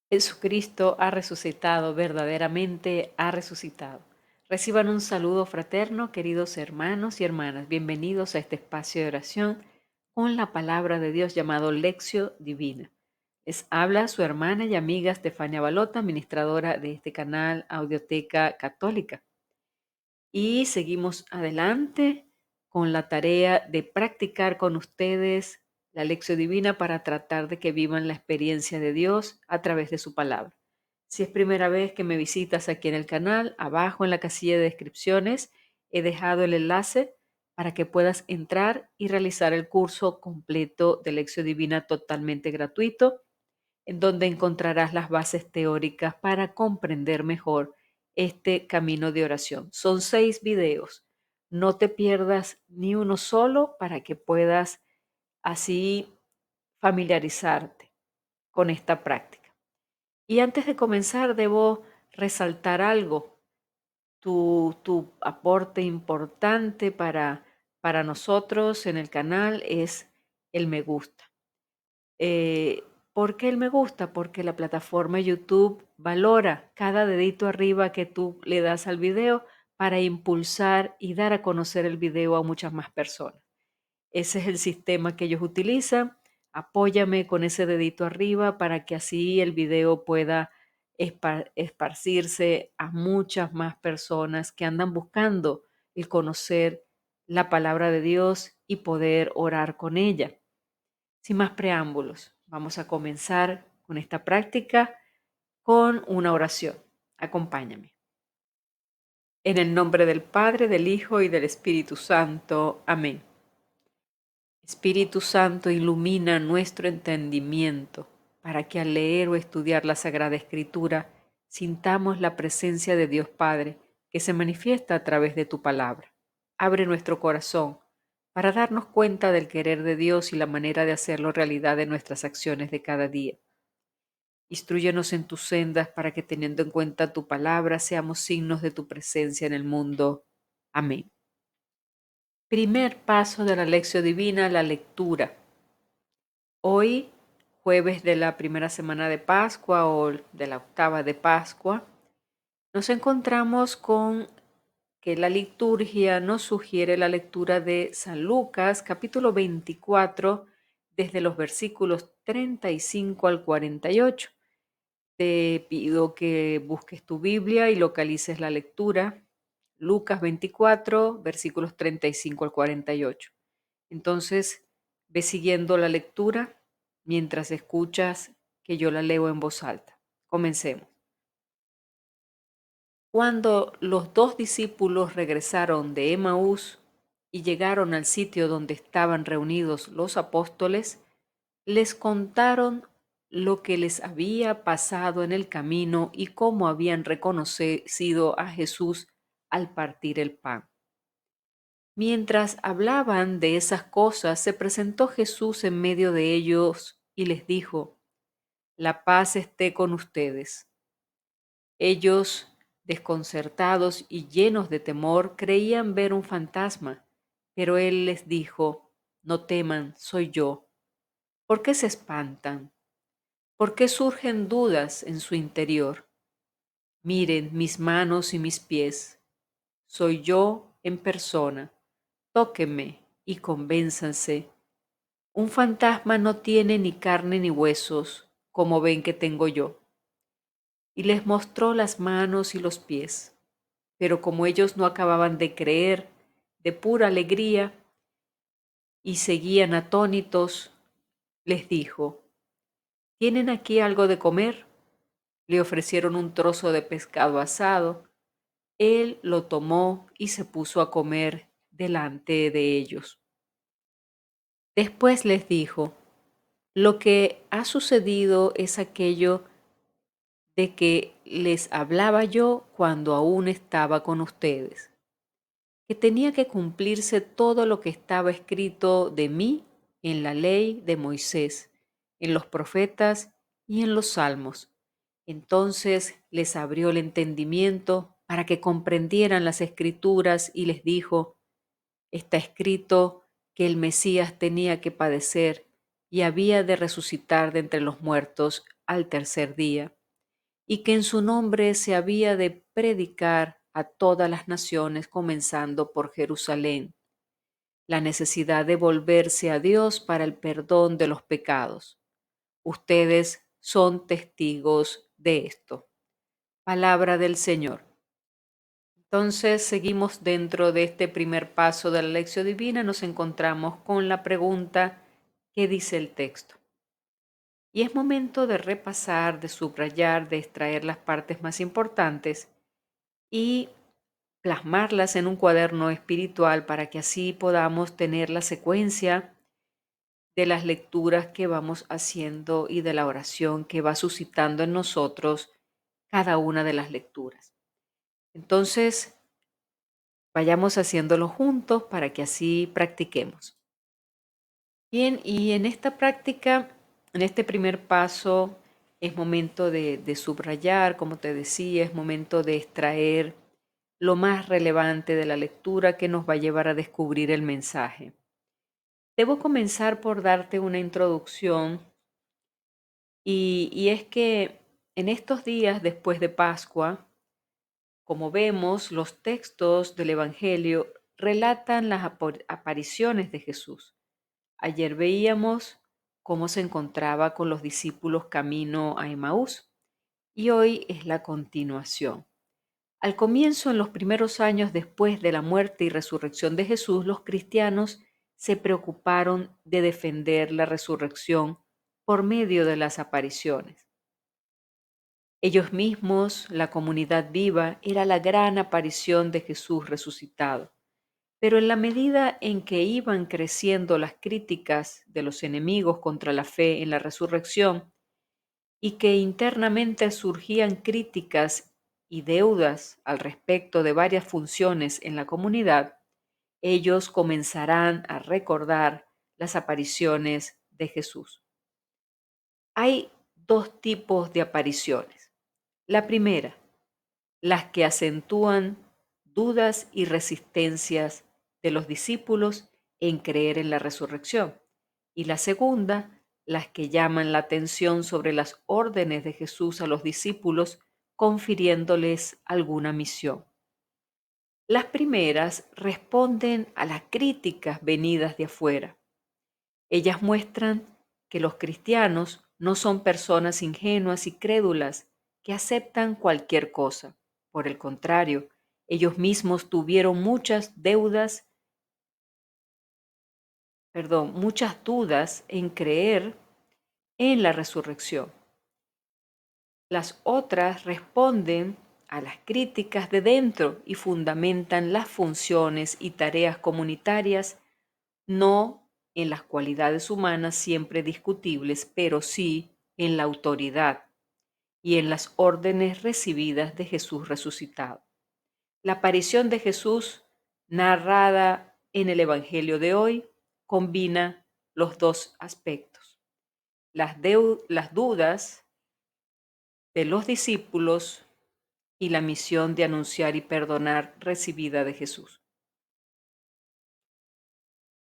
Jesucristo ha resucitado, verdaderamente ha resucitado. Reciban un saludo fraterno, queridos hermanos y hermanas. Bienvenidos a este espacio de oración con la palabra de Dios llamado Lección Divina. Les habla su hermana y amiga Estefania Balota, administradora de este canal Audioteca Católica. Y seguimos adelante con la tarea de practicar con ustedes la lección divina para tratar de que vivan la experiencia de Dios a través de su palabra. Si es primera vez que me visitas aquí en el canal, abajo en la casilla de descripciones he dejado el enlace para que puedas entrar y realizar el curso completo de lección divina totalmente gratuito, en donde encontrarás las bases teóricas para comprender mejor este camino de oración. Son 6 videos. No te pierdas ni uno solo para que puedas así familiarizarte con esta práctica. Y antes de comenzar, debo resaltar algo. Tu aporte importante para nosotros en el canal es el me gusta. Eh, ¿Por qué el me gusta? Porque la plataforma YouTube valora cada dedito arriba que tú le das al video para impulsar y dar a conocer el video a muchas más personas. Ese es el sistema que ellos utilizan. Apóyame con ese dedito arriba para que así el video pueda esparcirse a muchas más personas que andan buscando el conocer la palabra de Dios y poder orar con ella. Sin más preámbulos, vamos a comenzar con esta práctica con una oración. Acompáñame. En el nombre del Padre, del Hijo y del Espíritu Santo. Amén. Espíritu Santo, ilumina nuestro entendimiento para que al leer o estudiar la Sagrada Escritura sintamos la presencia de Dios Padre que se manifiesta a través de tu palabra. Abre nuestro corazón para darnos cuenta del querer de Dios y la manera de hacerlo realidad en nuestras acciones de cada día. Instrúyenos en tus sendas para que, teniendo en cuenta tu palabra, seamos signos de tu presencia en el mundo. Amén. Primer paso de la lección divina, la lectura. Hoy, jueves de la primera semana de Pascua o de la octava de Pascua, nos encontramos con que la liturgia nos sugiere la lectura de San Lucas, capítulo 24, desde los versículos 35 al 48. Te pido que busques tu Biblia y localices la lectura. Lucas 24, versículos 35 al 48. Entonces, ve siguiendo la lectura mientras escuchas que yo la leo en voz alta. Comencemos. Cuando los 2 discípulos regresaron de Emaús y llegaron al sitio donde estaban reunidos los apóstoles, les contaron lo que les había pasado en el camino y cómo habían reconocido a Jesús al partir el pan. Mientras hablaban de esas cosas, se presentó Jesús en medio de ellos y les dijo: La paz esté con ustedes. Ellos, desconcertados y llenos de temor, creían ver un fantasma, pero él les dijo: No teman, soy yo. ¿Por qué se espantan? ¿Por qué surgen dudas en su interior? Miren mis manos y mis pies. Soy yo en persona. Tóquenme y convénzanse. Un fantasma no tiene ni carne ni huesos, como ven que tengo yo. Y les mostró las manos y los pies. Pero como ellos no acababan de creer, de pura alegría, y seguían atónitos, les dijo: ¿Tienen aquí algo de comer? Le ofrecieron un trozo de pescado asado. Él lo tomó y se puso a comer delante de ellos. Después les dijo: Lo que ha sucedido es aquello de que les hablaba yo cuando aún estaba con ustedes, que tenía que cumplirse todo lo que estaba escrito de mí en la ley de Moisés, en los profetas y en los salmos. Entonces les abrió el entendimiento para que comprendieran las escrituras y les dijo: Está escrito que el Mesías tenía que padecer y había de resucitar de entre los muertos al tercer día, y que en su nombre se había de predicar a todas las naciones, comenzando por Jerusalén, la necesidad de volverse a Dios para el perdón de los pecados. Ustedes son testigos de esto. Palabra del Señor. Entonces seguimos dentro de este primer paso de la lección divina, nos encontramos con la pregunta ¿qué dice el texto? Y es momento de repasar, de subrayar, de extraer las partes más importantes y plasmarlas en un cuaderno espiritual para que así podamos tener la secuencia de las lecturas que vamos haciendo y de la oración que va suscitando en nosotros cada una de las lecturas. Entonces, vayamos haciéndolo juntos para que así practiquemos. Bien, y en esta práctica, en este primer paso, es momento de subrayar, como te decía, es momento de extraer lo más relevante de la lectura que nos va a llevar a descubrir el mensaje. Debo comenzar por darte una introducción y es que en estos días después de Pascua, como vemos, los textos del Evangelio relatan las apariciones de Jesús. Ayer veíamos cómo se encontraba con los discípulos camino a Emaús y hoy es la continuación. Al comienzo, en los primeros años después de la muerte y resurrección de Jesús, los cristianos se preocuparon de defender la resurrección por medio de las apariciones. Ellos mismos, la comunidad viva, era la gran aparición de Jesús resucitado. Pero en la medida en que iban creciendo las críticas de los enemigos contra la fe en la resurrección y que internamente surgían críticas y deudas al respecto de varias funciones en la comunidad, ellos comenzarán a recordar las apariciones de Jesús. Hay dos tipos de apariciones. La primera, las que acentúan dudas y resistencias de los discípulos en creer en la resurrección. Y la segunda, las que llaman la atención sobre las órdenes de Jesús a los discípulos, confiriéndoles alguna misión. Las primeras responden a las críticas venidas de afuera. Ellas muestran que los cristianos no son personas ingenuas y crédulas que aceptan cualquier cosa. Por el contrario, ellos mismos tuvieron muchas dudas en creer en la resurrección. Las otras responden a las críticas de dentro y fundamentan las funciones y tareas comunitarias, no en las cualidades humanas siempre discutibles, pero sí en la autoridad y en las órdenes recibidas de Jesús resucitado. La aparición de Jesús, narrada en el Evangelio de hoy, combina los dos aspectos. Las dudas de los discípulos y la misión de anunciar y perdonar recibida de Jesús.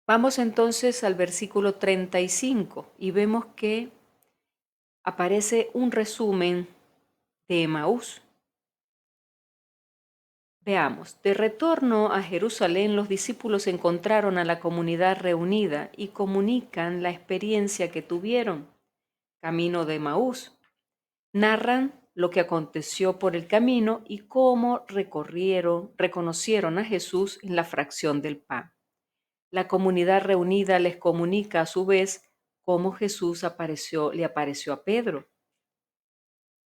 Vamos entonces al versículo 35 y vemos que aparece un resumen de Emaús. Veamos, de retorno a Jerusalén, los discípulos encontraron a la comunidad reunida y comunican la experiencia que tuvieron. Camino de Emaús. Narran lo que aconteció por el camino y cómo reconocieron a Jesús en la fracción del pan. La comunidad reunida les comunica a su vez cómo Jesús le apareció a Pedro.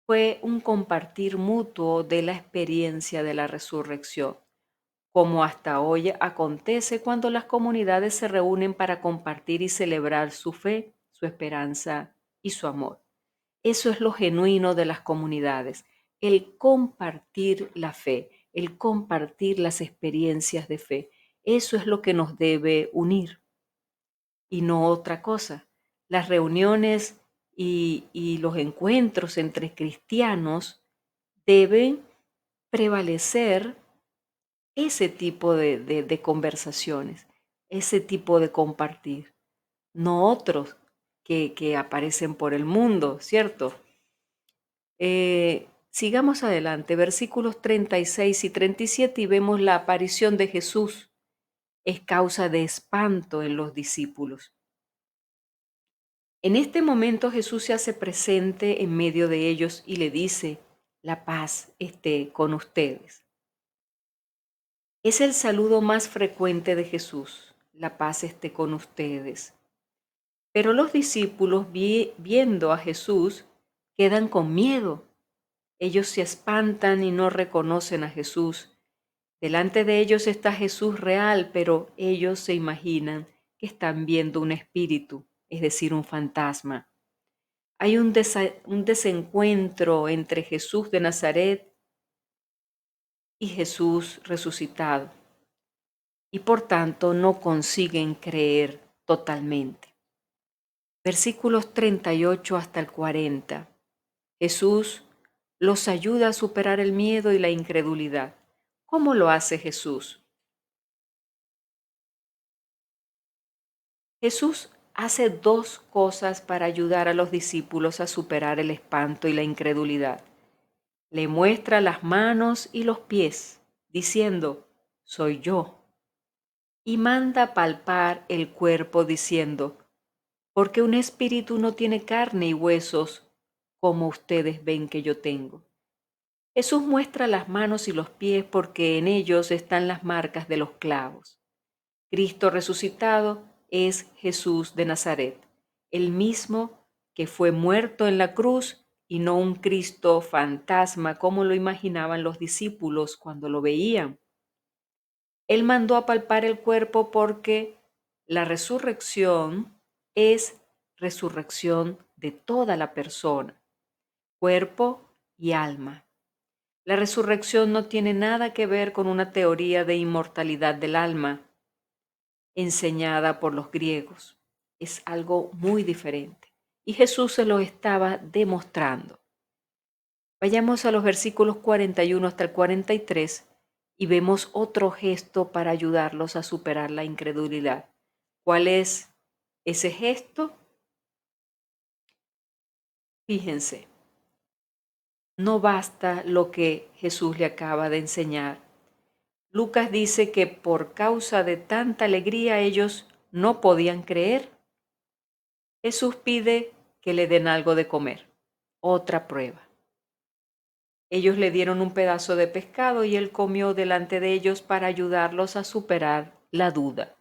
Fue un compartir mutuo de la experiencia de la resurrección, como hasta hoy acontece cuando las comunidades se reúnen para compartir y celebrar su fe, su esperanza y su amor. Eso es lo genuino de las comunidades, el compartir la fe, el compartir las experiencias de fe. Eso es lo que nos debe unir y no otra cosa. Las reuniones y los encuentros entre cristianos deben prevalecer ese tipo de conversaciones, ese tipo de compartir, no otros que aparecen por el mundo, ¿cierto? Sigamos adelante, versículos 36 y 37, y vemos la aparición de Jesús. Es causa de espanto en los discípulos. En este momento Jesús se hace presente en medio de ellos y le dice: la paz esté con ustedes. Es el saludo más frecuente de Jesús: la paz esté con ustedes. Pero los discípulos, viendo a Jesús, quedan con miedo. Ellos se espantan y no reconocen a Jesús. Delante de ellos está Jesús real, pero ellos se imaginan que están viendo un espíritu, es decir, un fantasma. Hay un desencuentro entre Jesús de Nazaret y Jesús resucitado, y por tanto no consiguen creer totalmente. Versículos 38 hasta el 40. Jesús los ayuda a superar el miedo y la incredulidad. ¿Cómo lo hace Jesús? Jesús hace dos cosas para ayudar a los discípulos a superar el espanto y la incredulidad. Le muestra las manos y los pies, diciendo: soy yo. Y manda palpar el cuerpo, diciendo: porque un espíritu no tiene carne y huesos como ustedes ven que yo tengo. Jesús muestra las manos y los pies porque en ellos están las marcas de los clavos. Cristo resucitado es Jesús de Nazaret, el mismo que fue muerto en la cruz, y no un Cristo fantasma como lo imaginaban los discípulos cuando lo veían. Él mandó a palpar el cuerpo porque la resurrección es resurrección de toda la persona, cuerpo y alma. La resurrección no tiene nada que ver con una teoría de inmortalidad del alma enseñada por los griegos. Es algo muy diferente. Y Jesús se lo estaba demostrando. Vayamos a los versículos 41 hasta el 43 y vemos otro gesto para ayudarlos a superar la incredulidad. ¿Cuál es ese gesto? Fíjense, no basta lo que Jesús le acaba de enseñar. Lucas dice que por causa de tanta alegría ellos no podían creer. Jesús pide que le den algo de comer, otra prueba. Ellos le dieron un pedazo de pescado y él comió delante de ellos para ayudarlos a superar la duda.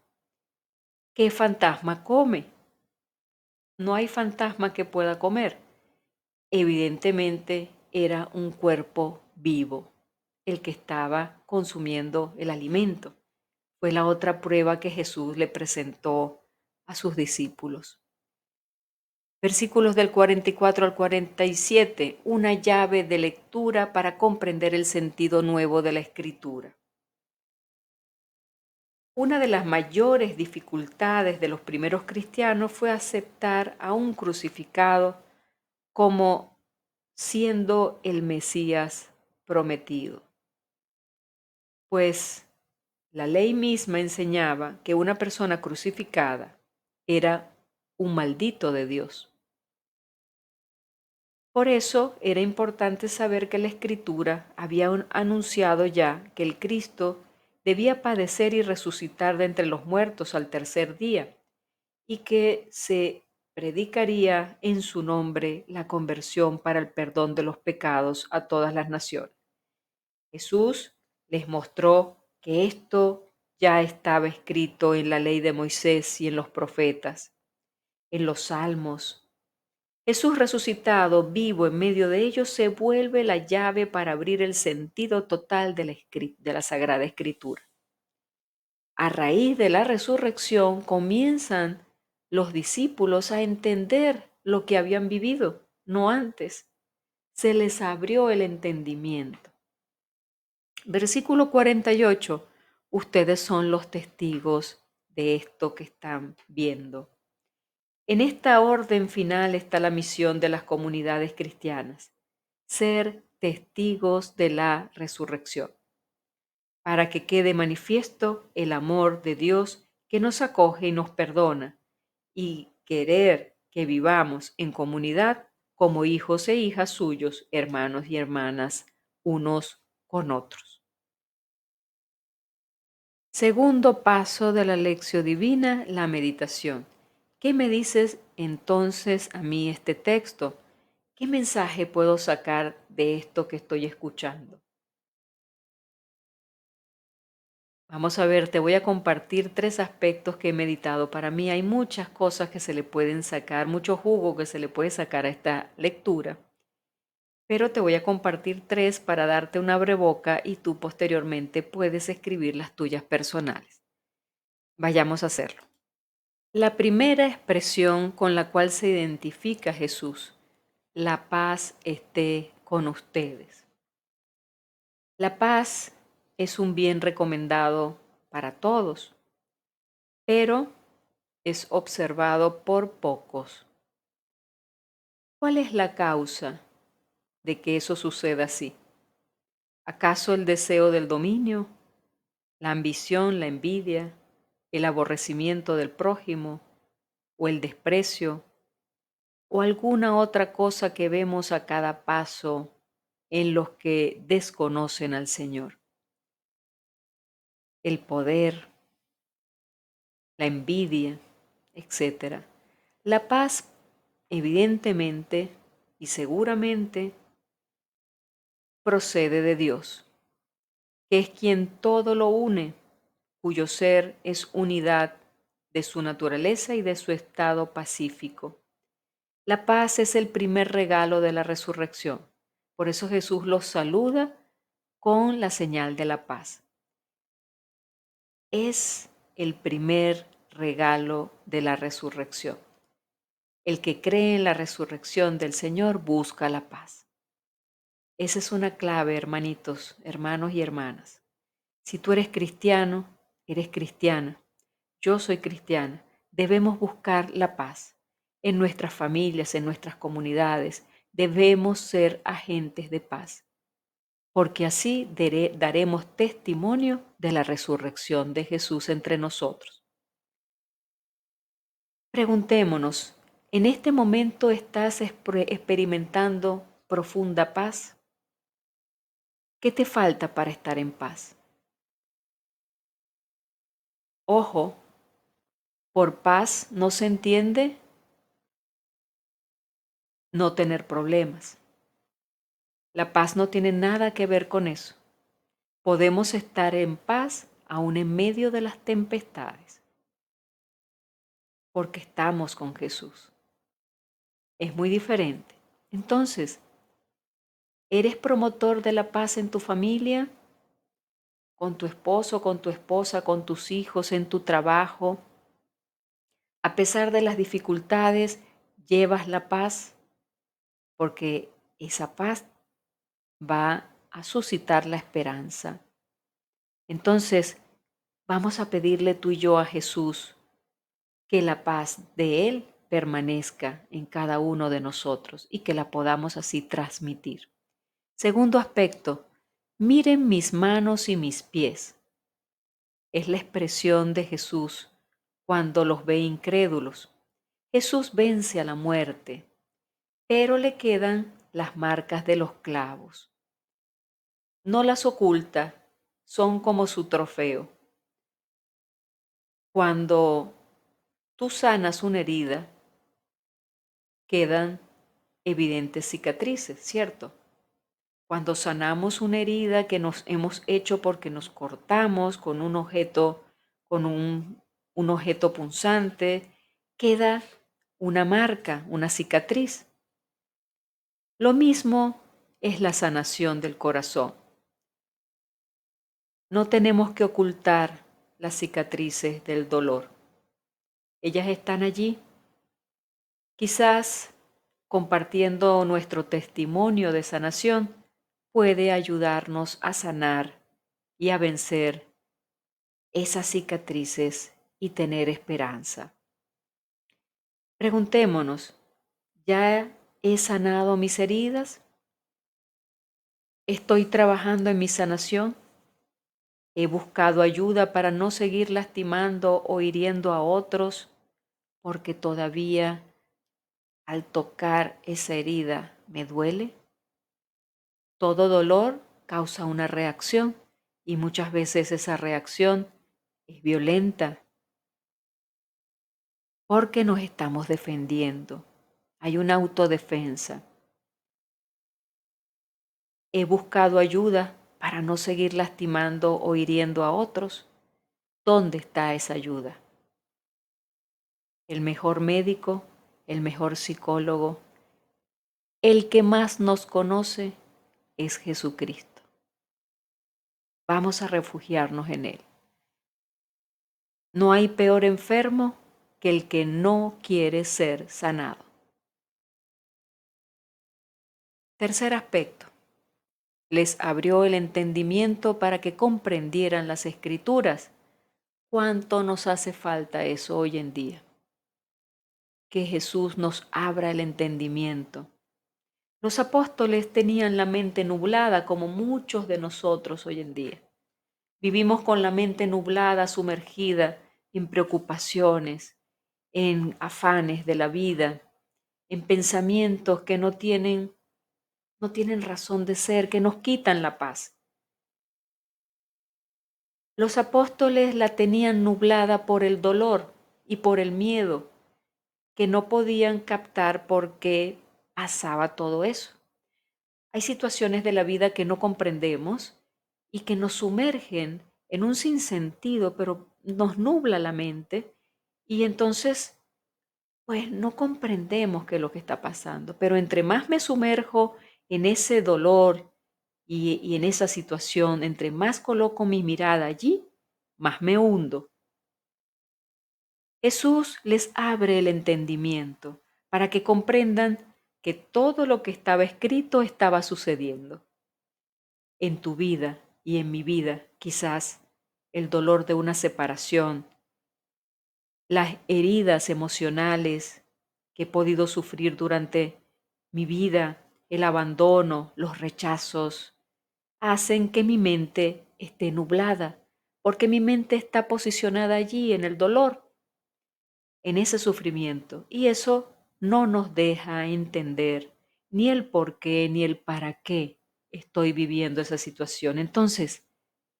¿Qué fantasma come? No hay fantasma que pueda comer. Evidentemente era un cuerpo vivo el que estaba consumiendo el alimento. Fue la otra prueba que Jesús le presentó a sus discípulos. Versículos del 44 al 47, una llave de lectura para comprender el sentido nuevo de la Escritura. Una de las mayores dificultades de los primeros cristianos fue aceptar a un crucificado como siendo el Mesías prometido. Pues la ley misma enseñaba que una persona crucificada era un maldito de Dios. Por eso era importante saber que la Escritura había anunciado ya que el Cristo debía padecer y resucitar de entre los muertos al tercer día, y que se predicaría en su nombre la conversión para el perdón de los pecados a todas las naciones. Jesús les mostró que esto ya estaba escrito en la ley de Moisés y en los profetas, en los salmos. Jesús resucitado, vivo en medio de ellos, se vuelve la llave para abrir el sentido total de la Sagrada Escritura. A raíz de la resurrección comienzan los discípulos a entender lo que habían vivido, no antes. Se les abrió el entendimiento. Versículo 48. Ustedes son los testigos de esto que están viendo. En esta orden final está la misión de las comunidades cristianas: ser testigos de la resurrección, para que quede manifiesto el amor de Dios que nos acoge y nos perdona, y querer que vivamos en comunidad como hijos e hijas suyos, hermanos y hermanas, unos con otros. Segundo paso de la lección divina, la meditación. ¿Qué me dices entonces a mí este texto? ¿Qué mensaje puedo sacar de esto que estoy escuchando? Vamos a ver, te voy a compartir tres aspectos que he meditado. Para mí hay muchas cosas que se le pueden sacar, mucho jugo que se le puede sacar a esta lectura, pero te voy a compartir tres para darte una breboca y tú posteriormente puedes escribir las tuyas personales. Vayamos a hacerlo. La primera expresión con la cual se identifica Jesús: la paz esté con ustedes. La paz es un bien recomendado para todos, pero es observado por pocos. ¿Cuál es la causa de que eso suceda así? ¿Acaso el deseo del dominio, la ambición, la envidia, el aborrecimiento del prójimo o el desprecio o alguna otra cosa que vemos a cada paso en los que desconocen al Señor? El poder, la envidia, etcétera. La paz, evidentemente y seguramente, procede de Dios, que es quien todo lo une, cuyo ser es unidad de su naturaleza y de su estado pacífico. La paz es el primer regalo de la resurrección. Por eso Jesús los saluda con la señal de la paz. Es el primer regalo de la resurrección. El que cree en la resurrección del Señor busca la paz. Esa es una clave, hermanitos, hermanos y hermanas. Si tú eres cristiano, eres cristiana, yo soy cristiana, debemos buscar la paz en nuestras familias, en nuestras comunidades. Debemos ser agentes de paz, porque así daremos testimonio de la resurrección de Jesús entre nosotros. Preguntémonos, ¿en este momento estás experimentando profunda paz? ¿Qué te falta para estar en paz? Ojo, por paz no se entiende no tener problemas. La paz no tiene nada que ver con eso. Podemos estar en paz aún en medio de las tempestades, porque estamos con Jesús. Es muy diferente. Entonces, ¿eres promotor de la paz en tu familia? ¿Con tu esposo, con tu esposa, con tus hijos, en tu trabajo? A pesar de las dificultades, llevas la paz, porque esa paz va a suscitar la esperanza. Entonces, vamos a pedirle tú y yo a Jesús que la paz de Él permanezca en cada uno de nosotros y que la podamos así transmitir. Segundo aspecto, miren mis manos y mis pies. Es la expresión de Jesús cuando los ve incrédulos. Jesús vence a la muerte, pero le quedan las marcas de los clavos. No las oculta, son como su trofeo. Cuando tú sanas una herida, quedan evidentes cicatrices, ¿cierto? Cuando sanamos una herida que nos hemos hecho porque nos cortamos con un objeto, con un objeto punzante, queda una marca, una cicatriz. Lo mismo es la sanación del corazón. No tenemos que ocultar las cicatrices del dolor. Ellas están allí. Quizás compartiendo nuestro testimonio de sanación puede ayudarnos a sanar y a vencer esas cicatrices y tener esperanza. Preguntémonos, ¿ya he sanado mis heridas? ¿Estoy trabajando en mi sanación? ¿He buscado ayuda para no seguir lastimando o hiriendo a otros porque todavía al tocar esa herida me duele? Todo dolor causa una reacción y muchas veces esa reacción es violenta porque nos estamos defendiendo. Hay una autodefensa. He buscado ayuda para no seguir lastimando o hiriendo a otros. ¿Dónde está esa ayuda? El mejor médico, el mejor psicólogo, el que más nos conoce es Jesucristo. Vamos a refugiarnos en Él. No hay peor enfermo que el que no quiere ser sanado. Tercer aspecto. Les abrió el entendimiento para que comprendieran las Escrituras. ¿Cuánto nos hace falta eso hoy en día? Que Jesús nos abra el entendimiento. Los apóstoles tenían la mente nublada como muchos de nosotros hoy en día. Vivimos con la mente nublada, sumergida en preocupaciones, en afanes de la vida, en pensamientos que no tienen razón de ser, que nos quitan la paz. Los apóstoles la tenían nublada por el dolor y por el miedo, que no podían captar por qué pasaba todo eso. Hay situaciones de la vida que no comprendemos y que nos sumergen en un sinsentido, pero nos nubla la mente y entonces pues no comprendemos qué es lo que está pasando. Pero entre más me sumerjo en ese dolor y en esa situación, entre más coloco mi mirada allí, más me hundo. Jesús les abre el entendimiento para que comprendan que todo lo que estaba escrito estaba sucediendo. En tu vida y en mi vida, quizás el dolor de una separación, las heridas emocionales que he podido sufrir durante mi vida, el abandono, los rechazos, hacen que mi mente esté nublada, porque mi mente está posicionada allí en el dolor, en ese sufrimiento, y eso no nos deja entender ni el por qué ni el para qué estoy viviendo esa situación. Entonces,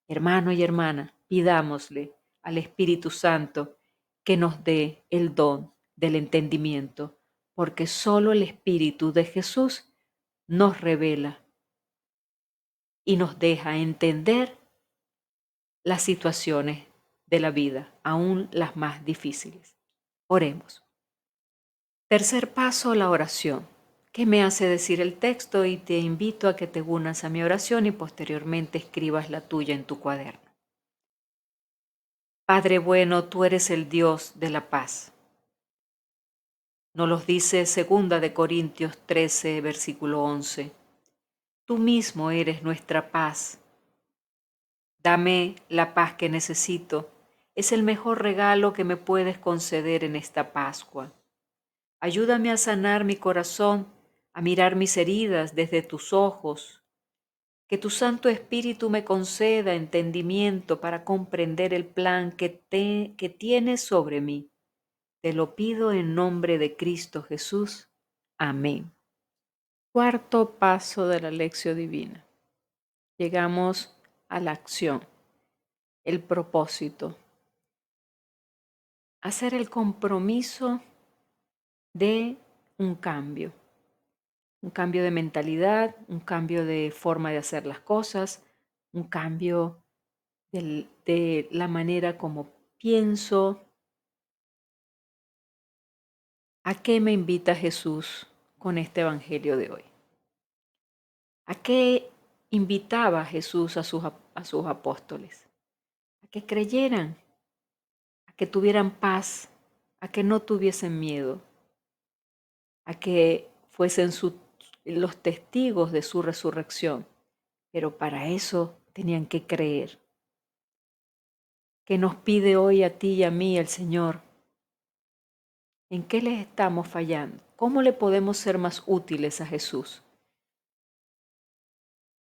hermano y hermana, pidámosle al Espíritu Santo que nos dé el don del entendimiento, porque solo el Espíritu de Jesús nos revela y nos deja entender las situaciones de la vida, aún las más difíciles. Oremos. Tercer paso, la oración. ¿Qué me hace decir el texto? Y te invito a que te unas a mi oración y posteriormente escribas la tuya en tu cuaderno. Padre bueno, tú eres el Dios de la paz. Nos los dice 2 Corintios 13, versículo 11. Tú mismo eres nuestra paz. Dame la paz que necesito. Es el mejor regalo que me puedes conceder en esta Pascua. Ayúdame a sanar mi corazón, a mirar mis heridas desde tus ojos. Que tu Santo Espíritu me conceda entendimiento para comprender el plan que tienes sobre mí. Te lo pido en nombre de Cristo Jesús. Amén. Cuarto paso de la lección divina. Llegamos a la acción, el propósito. Hacer el compromiso de un cambio de mentalidad, un cambio de forma de hacer las cosas, un cambio de la manera como pienso. ¿A qué me invita Jesús con este evangelio de hoy? ¿A qué invitaba Jesús a sus apóstoles? A que creyeran, a que tuvieran paz, a que no tuviesen miedo, a que fuesen los testigos de su resurrección. Pero para eso tenían que creer. ¿Qué nos pide hoy a ti y a mí el Señor? ¿En qué les estamos fallando? ¿Cómo le podemos ser más útiles a Jesús?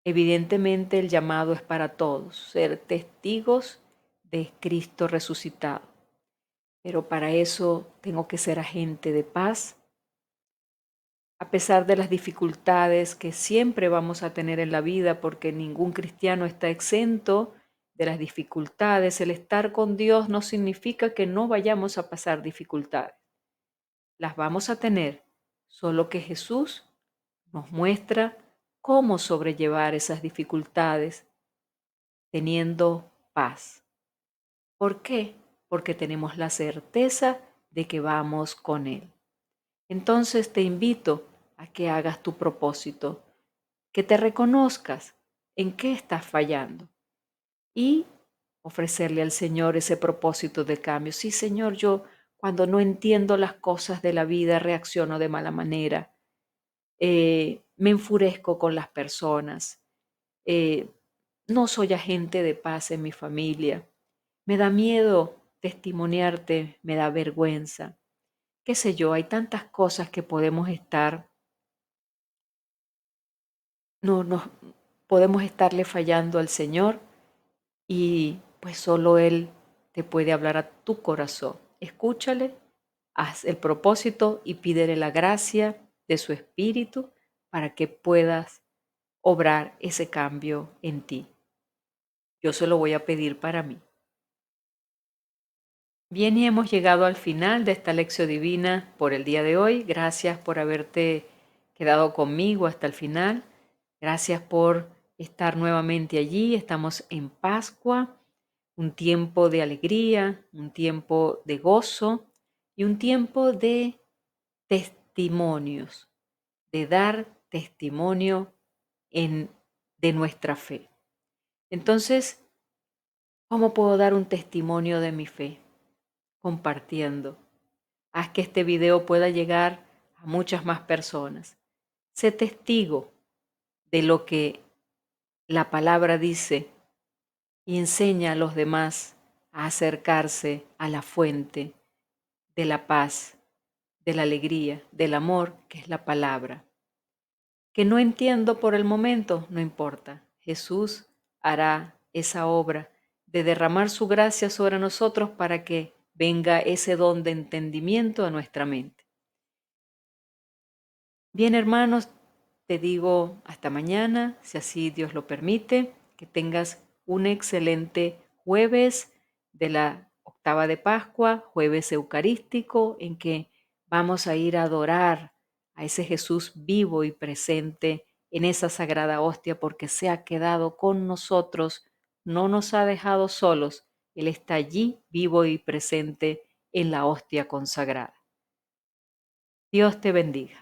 Evidentemente el llamado es para todos, ser testigos de Cristo resucitado. Pero para eso tengo que ser agente de paz, a pesar de las dificultades que siempre vamos a tener en la vida, porque ningún cristiano está exento de las dificultades. El estar con Dios no significa que no vayamos a pasar dificultades. Las vamos a tener, solo que Jesús nos muestra cómo sobrellevar esas dificultades teniendo paz. ¿Por qué? Porque tenemos la certeza de que vamos con Él. Entonces te invito a que hagas tu propósito, que te reconozcas en qué estás fallando y ofrecerle al Señor ese propósito de cambio. Sí, Señor, yo cuando no entiendo las cosas de la vida reacciono de mala manera, me enfurezco con las personas, eh, no soy agente de paz en mi familia, me da miedo testimoniarte, me da vergüenza, qué sé yo, hay tantas cosas que podemos estar, no nos podemos estarle fallando al Señor y pues solo Él te puede hablar a tu corazón. Escúchale, haz el propósito y pídele la gracia de su Espíritu para que puedas obrar ese cambio en ti. Yo se lo voy a pedir para mí. Bien, y hemos llegado al final de esta lección divina por el día de hoy. Gracias por haberte quedado conmigo hasta el final. Gracias por estar nuevamente allí. Estamos en Pascua, un tiempo de alegría, un tiempo de gozo y un tiempo de testimonios, de dar testimonio de nuestra fe. Entonces, ¿cómo puedo dar un testimonio de mi fe? Compartiendo. Haz que este video pueda llegar a muchas más personas. Sé testigo de lo que la palabra dice y enseña a los demás a acercarse a la fuente de la paz, de la alegría, del amor, que es la palabra. Que no entiendo por el momento, no importa. Jesús hará esa obra de derramar su gracia sobre nosotros para que venga ese don de entendimiento a nuestra mente. Bien, hermanos, te digo hasta mañana, si así Dios lo permite, que tengas un excelente jueves de la octava de Pascua, jueves eucarístico, en que vamos a ir a adorar a ese Jesús vivo y presente en esa sagrada hostia, porque se ha quedado con nosotros, no nos ha dejado solos, Él está allí vivo y presente en la hostia consagrada. Dios te bendiga.